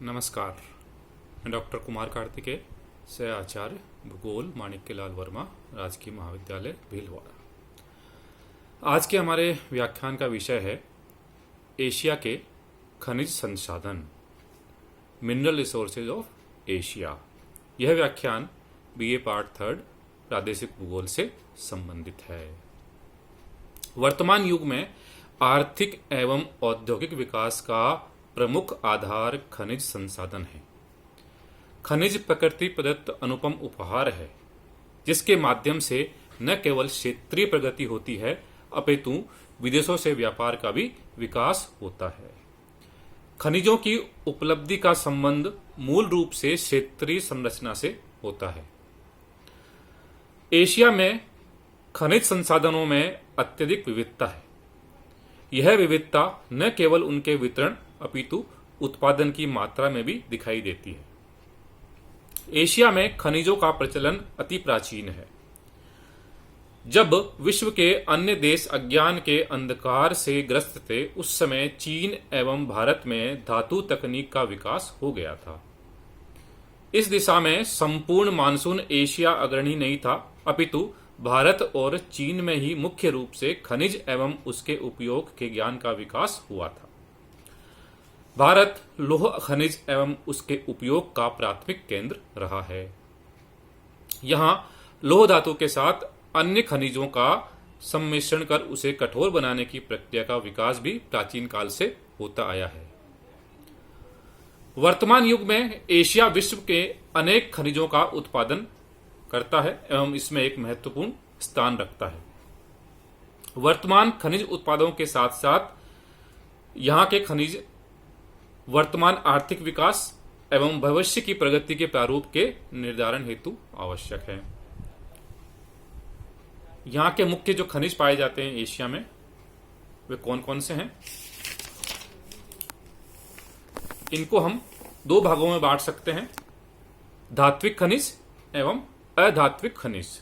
नमस्कार, मैं डॉक्टर कुमार कार्तिकेय, सह आचार्य भूगोल माणिक्यलाल वर्मा, राजकीय महाविद्यालय भीलवाड़ा। आज के हमारे व्याख्यान का विषय है एशिया के खनिज संसाधन, मिनरल रिसोर्सेज ऑफ एशिया। यह व्याख्यान बीए पार्ट 3 प्रादेशिक भूगोल से संबंधित है। वर्तमान युग में आर्थिक एवं औद्योगिक विकास का प्रमुख आधार खनिज संसाधन है। खनिज प्रकृति प्रदत्त अनुपम उपहार है, जिसके माध्यम से न केवल क्षेत्रीय प्रगति होती है अपितु विदेशों से व्यापार का भी विकास होता है। खनिजों की उपलब्धि का संबंध मूल रूप से क्षेत्रीय संरचना से होता है। एशिया में खनिज संसाधनों में अत्यधिक विविधता है। यह विविधता न केवल उनके वितरण अपितु उत्पादन की मात्रा में भी दिखाई देती है। एशिया में खनिजों का प्रचलन अति प्राचीन है। जब विश्व के अन्य देश अज्ञान के अंधकार से ग्रस्त थे, उस समय चीन एवं भारत में धातु तकनीक का विकास हो गया था। इस दिशा में संपूर्ण मानसून एशिया अग्रणी नहीं था, अपितु भारत और चीन में ही मुख्य रूप से खनिज एवं उसके उपयोग के ज्ञान का विकास हुआ था। भारत लौह खनिज एवं उसके उपयोग का प्राथमिक केंद्र रहा है। यहाँ लौह धातु के साथ अन्य खनिजों का सम्मिश्रण कर उसे कठोर बनाने की प्रक्रिया का विकास भी प्राचीन काल से होता आया है। वर्तमान युग में एशिया विश्व के अनेक खनिजों का उत्पादन करता है एवं इसमें एक महत्वपूर्ण स्थान रखता है। वर्तमान खनिज उत्पादों के साथ साथ यहाँ के खनिज वर्तमान आर्थिक विकास एवं भविष्य की प्रगति के प्रारूप के निर्धारण हेतु आवश्यक है। यहाँ के मुख्य जो खनिज पाए जाते हैं एशिया में, वे कौन कौन से हैं? इनको हम दो भागों में बांट सकते हैं, धात्विक खनिज एवं अधात्विक खनिज।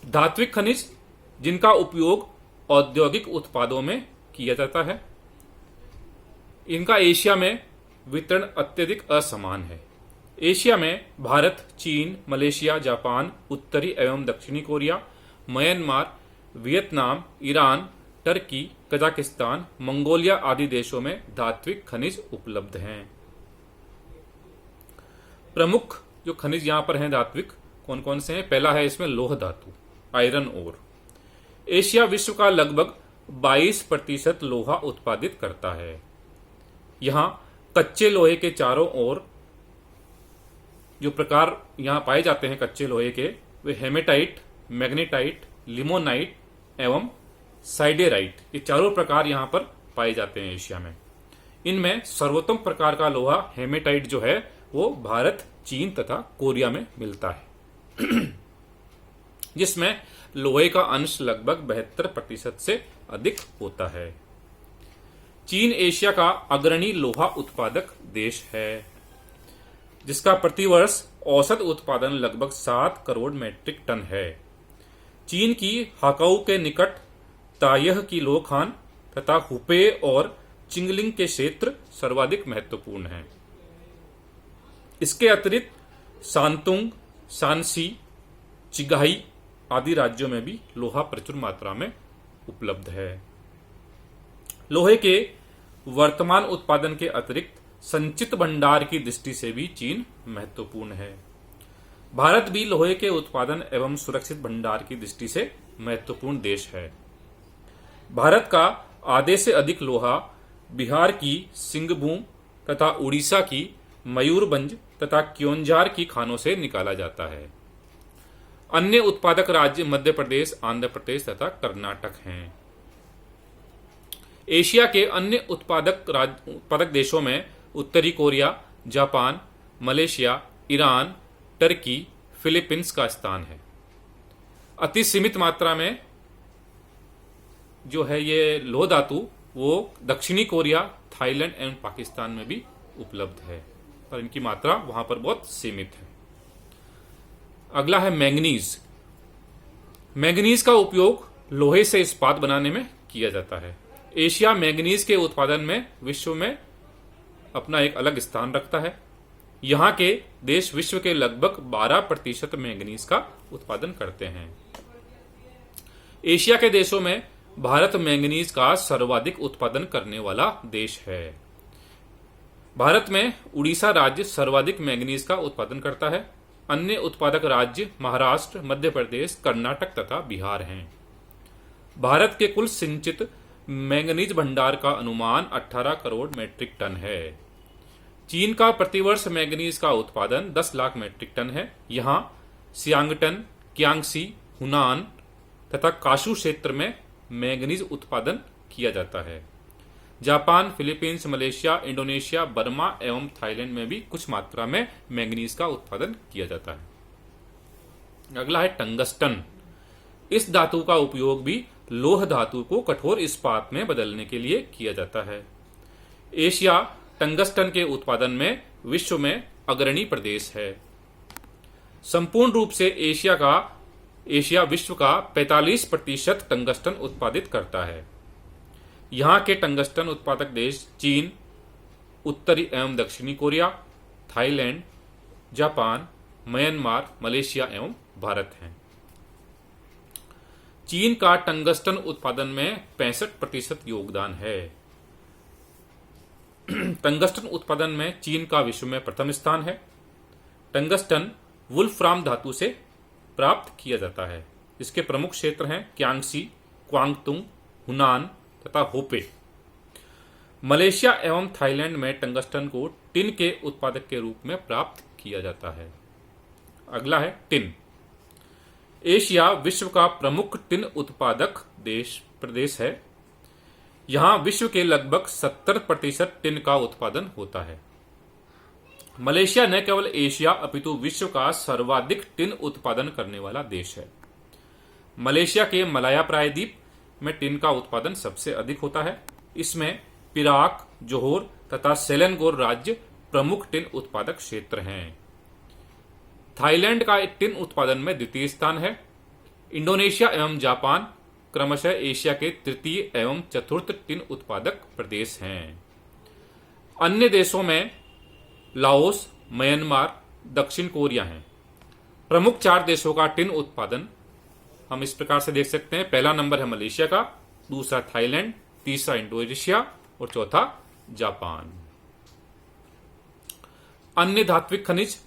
धात्विक खनिज जिनका उपयोग औद्योगिक उत्पादों में किया जाता है, इनका एशिया में वितरण अत्यधिक असमान है। एशिया में भारत, चीन, मलेशिया, जापान, उत्तरी एवं दक्षिणी Korea, Myanmar, Vietnam, Iran, Turkey, Kazakhstan, Mongolia आदि देशों में धात्विक खनिज उपलब्ध हैं। प्रमुख जो खनिज यहाँ पर हैं धात्विक, कौन कौन से हैं? पहला है इसमें लौह धातु, आयरन ओर। एशिया विश्व का लगभग 22% लोहा उत्पादित करता है। यहाँ कच्चे लोहे के चारों ओर जो प्रकार यहाँ पाए जाते हैं कच्चे लोहे के, वे हेमेटाइट, मैग्नेटाइट, लिमोनाइट एवं साइडेराइट, ये चारों प्रकार यहाँ पर पाए जाते हैं एशिया में। इनमें सर्वोत्तम प्रकार का लोहा हेमेटाइट जो है वो भारत, चीन तथा कोरिया में मिलता है, जिसमें लोहे का अंश लगभग 72% से अधिक होता है। चीन एशिया का अग्रणी लोहा उत्पादक देश है, जिसका प्रतिवर्ष औसत उत्पादन लगभग 7 करोड़ मीट्रिक टन है। चीन की हाकाऊ के निकट तायह की लोह खान तथा हुपे और चिंगलिंग के क्षेत्र सर्वाधिक महत्वपूर्ण हैं। इसके अतिरिक्त सांतुंग, शांसी, चिगाई आदि राज्यों में भी लोहा प्रचुर मात्रा में उपलब्ध है। लोहे के वर्तमान उत्पादन के अतिरिक्त संचित भंडार की दृष्टि से भी चीन महत्वपूर्ण है। भारत भी लोहे के उत्पादन एवं सुरक्षित भंडार की दृष्टि से महत्वपूर्ण देश है। भारत का आधे से अधिक लोहा बिहार की सिंहभूम तथा उड़ीसा की मयूरभंज तथा क्योंझार की खानों से निकाला जाता है। अन्य उत्पादक राज्य मध्य प्रदेश, आंध्र प्रदेश तथा कर्नाटक हैं। एशिया के अन्य उत्पादक देशों में उत्तरी Korea, Japan, Malaysia, Iran, Turkey, Philippines का स्थान है। अति सीमित मात्रा में जो है ये लौह धातु वो दक्षिणी कोरिया, थाईलैंड एवं पाकिस्तान में भी उपलब्ध है, पर इनकी मात्रा वहां पर बहुत सीमित है। अगला है मैंगनीज। मैंगनीज का उपयोग लोहे से इस्पात बनाने में किया जाता है। एशिया मैंगनीज के उत्पादन में विश्व में अपना एक अलग स्थान रखता है। यहाँ के देश विश्व के लगभग 12% मैंगनीज का उत्पादन करते हैं। एशिया के देशों में भारत मैंगनीज का सर्वाधिक उत्पादन करने वाला देश है। भारत में उड़ीसा राज्य सर्वाधिक मैंगनीज का उत्पादन करता है। अन्य उत्पादक राज्य महाराष्ट्र, मध्य प्रदेश, कर्नाटक तथा बिहार हैं। भारत के कुल सिंचित मैंगनीज भंडार का अनुमान 18 करोड़ मीट्रिक टन है। चीन का प्रतिवर्ष मैंगनीज का उत्पादन 10 लाख मीट्रिक टन है। यहाँ सियांगटन, क्यांगसी, हुनान तथा काशू क्षेत्र में मैंगनीज उत्पादन किया जाता है। Japan, Philippines, Malaysia, Indonesia, Burma एवं थाईलैंड में भी कुछ मात्रा में मैंगनीज का उत्पादन किया जाता है। अगला है टंगस्टन। इस धातु का उपयोग भी लौह धातु को कठोर इस्पात में बदलने के लिए किया जाता है। एशिया टंगस्टन के उत्पादन में विश्व में अग्रणी प्रदेश है। संपूर्ण रूप से एशिया विश्व का 45% टंगस्टन उत्पादित करता है। यहाँ के टंगस्टन उत्पादक देश चीन, उत्तरी एवं दक्षिणी Korea, Thailand, Japan, Myanmar, Malaysia एवं भारत हैं। चीन का टंगस्टन उत्पादन में 65% योगदान है। टंगस्टन उत्पादन में चीन का विश्व में प्रथम स्थान है। टंगस्टन वुल्फ्राम धातु से प्राप्त किया जाता है। इसके प्रमुख क्षेत्र हैं क्यांगसी, क्वांगतुंग, हुनान तथा होपे। मलेशिया एवं थाईलैंड में टंगस्टन को टिन के उत्पादक के रूप में प्राप्त किया जाता है। अगला है टिन। एशिया विश्व का प्रमुख टिन उत्पादक प्रदेश है। यहाँ विश्व के लगभग 70% टिन का उत्पादन होता है। मलेशिया न केवल एशिया अपितु विश्व का सर्वाधिक टिन उत्पादन करने वाला देश है। मलेशिया के मलाया प्रायद्वीप में टिन का उत्पादन सबसे अधिक होता है। इसमें पिराक, जोहोर तथा सेलेनगोर राज्य प्रमुख टिन उत्पादक क्षेत्र हैं। थाईलैंड का टिन उत्पादन में द्वितीय स्थान है। इंडोनेशिया एवं जापान क्रमशः एशिया के तृतीय एवं चतुर्थ टिन उत्पादक प्रदेश हैं। अन्य देशों में लाओस, म्यांमार, दक्षिण कोरिया हैं। प्रमुख 4 देशों का टिन उत्पादन हम इस प्रकार से देख सकते हैं। पहला नंबर है मलेशिया का, दूसरा थाईलैंड, तीसरा इंडोनेशिया और चौथा जापान। अन्य धात्विक खनिज।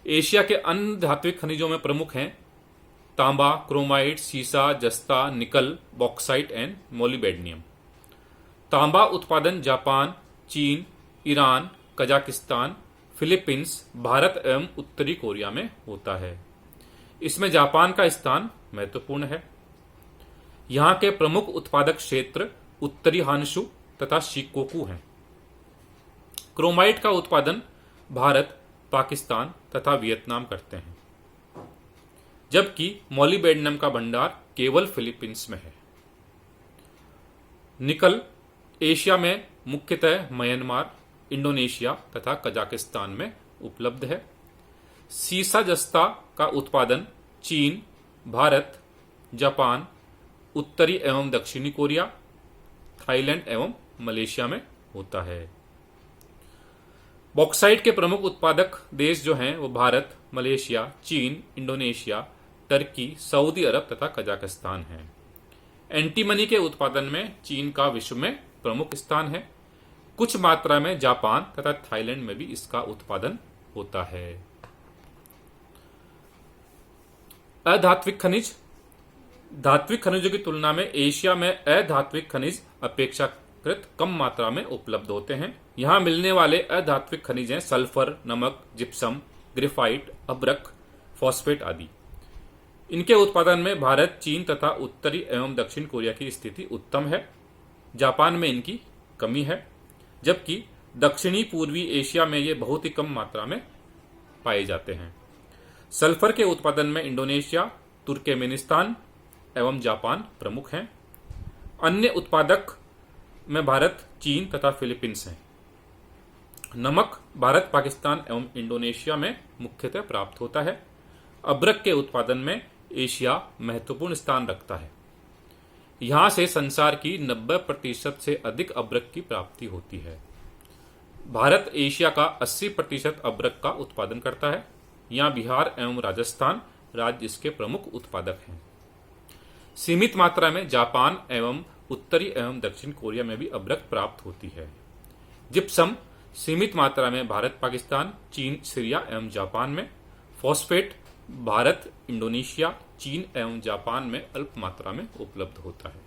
एशिया के अन्य धात्विक खनिजों में प्रमुख हैं तांबा, क्रोमाइट, सीसा, जस्ता, निकल, बॉक्साइट एंड मोलिबेडनियम। तांबा उत्पादन जापान, चीन, ईरान, कजाकिस्तान, फिलीपींस, भारत एवं उत्तरी कोरिया में होता है। इसमें जापान का स्थान महत्वपूर्ण है। यहाँ के प्रमुख उत्पादक क्षेत्र उत्तरी हानशु तथा शिकोकू हैं। क्रोमाइट का उत्पादन भारत, पाकिस्तान तथा वियतनाम करते हैं, जबकि मोलिबेडनम का भंडार केवल फिलीपींस में है। निकल एशिया में मुख्यतः म्यांमार, इंडोनेशिया तथा कजाकिस्तान में उपलब्ध है। सीसा जस्ता का उत्पादन चीन, भारत, जापान, उत्तरी एवं दक्षिणी कोरिया, थाईलैंड एवं मलेशिया में होता है। बॉक्साइट के प्रमुख उत्पादक देश जो हैं वो भारत, मलेशिया, चीन, इंडोनेशिया, टर्की, सऊदी अरब तथा कजाकिस्तान हैं। एंटीमनी के उत्पादन में चीन का विश्व में प्रमुख स्थान है। कुछ मात्रा में जापान तथा थाईलैंड में भी इसका उत्पादन होता है। अधात्विक खनिज। धात्विक खनिजों की तुलना में एशिया में अधात्विक खनिज अपेक्षाकृत कम मात्रा में उपलब्ध होते हैं। यहाँ मिलने वाले अधात्विक खनिज हैं सल्फर, नमक, जिप्सम, ग्रेफाइट, अब्रक, फॉस्फेट आदि। इनके उत्पादन में भारत, चीन तथा उत्तरी एवं दक्षिण कोरिया की स्थिति उत्तम है। जापान में इनकी कमी है, जबकि दक्षिणी पूर्वी एशिया में ये बहुत ही कम मात्रा में पाए जाते हैं। सल्फर के उत्पादन में इंडोनेशिया, तुर्कमेनिस्तान एवं जापान प्रमुख हैं। अन्य उत्पादक में भारत, चीन तथा फिलीपींस हैं। नमक भारत, पाकिस्तान एवं इंडोनेशिया में मुख्यतः प्राप्त होता है। अब्रक के उत्पादन में एशिया महत्वपूर्ण स्थान रखता है। यहां से संसार की 90% से अधिक अब्रक की प्राप्ति होती है। भारत एशिया का 80% अबरक का उत्पादन करता है। यहाँ बिहार एवं राजस्थान राज्य इसके प्रमुख उत्पादक हैं। सीमित मात्रा में जापान एवं उत्तरी एवं दक्षिण कोरिया में भी अबरक प्राप्त होती है। जिप्सम सीमित मात्रा में भारत, पाकिस्तान, चीन, सीरिया एवं जापान में। फॉस्फेट भारत, इंडोनेशिया, चीन एवं जापान में अल्प मात्रा में उपलब्ध होता है।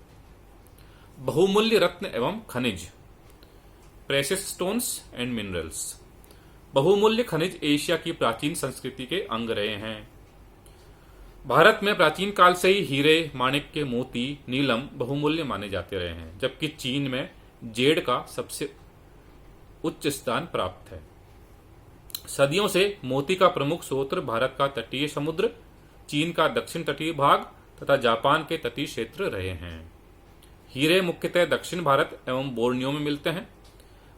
बहुमूल्य रत्न एवं खनिज, प्रेशियस स्टोन्स एंड मिनरल्स। बहुमूल्य खनिज एशिया की प्राचीन संस्कृति के अंग रहे हैं। भारत में प्राचीन काल से ही हीरे, माणिक्य, मोती, नीलम बहुमूल्य माने जाते रहे हैं, जबकि चीन में जेड का सबसे उच्च स्थान प्राप्त है। सदियों से मोती का प्रमुख स्रोत भारत का तटीय समुद्र, चीन का दक्षिण तटीय भाग तथा जापान के तटीय क्षेत्र रहे हैं। हीरे मुख्यतः दक्षिण भारत एवं बोर्नियो में मिलते हैं।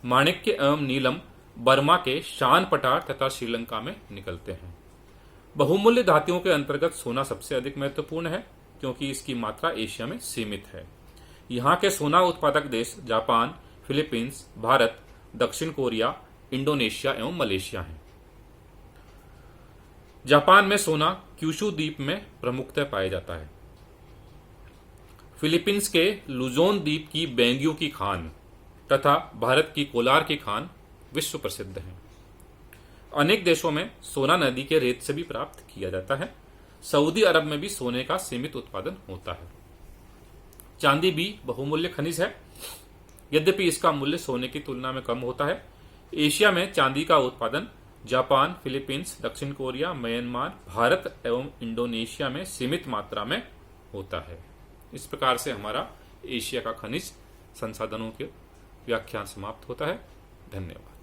माणिक्य एवं नीलम बर्मा के शान पठार तथा श्रीलंका में निकलते हैं। बहुमूल्य धातुओं के अंतर्गत सोना सबसे अधिक महत्वपूर्ण है, क्योंकि इसकी मात्रा एशिया में सीमित है। यहाँ के सोना उत्पादक देश जापान, फिलीपींस, भारत, दक्षिण कोरिया, इंडोनेशिया एवं मलेशिया हैं। जापान में सोना क्यूशू द्वीप में प्रमुखतः पाया जाता है। फिलीपींस के लुजोन द्वीप की बेंग्यू की खान तथा भारत की कोलार की खान विश्व प्रसिद्ध हैं। अनेक देशों में सोना नदी के रेत से भी प्राप्त किया जाता है। सऊदी अरब में भी सोने का सीमित उत्पादन होता है। चांदी भी बहुमूल्य खनिज है, यद्यपि इसका मूल्य सोने की तुलना में कम होता है। एशिया में चांदी का उत्पादन जापान, फिलीपींस, दक्षिण कोरिया, म्यांमार, भारत एवं इंडोनेशिया में सीमित मात्रा में होता है। इस प्रकार से हमारा एशिया का खनिज संसाधनों के व्याख्यान समाप्त होता है। धन्यवाद।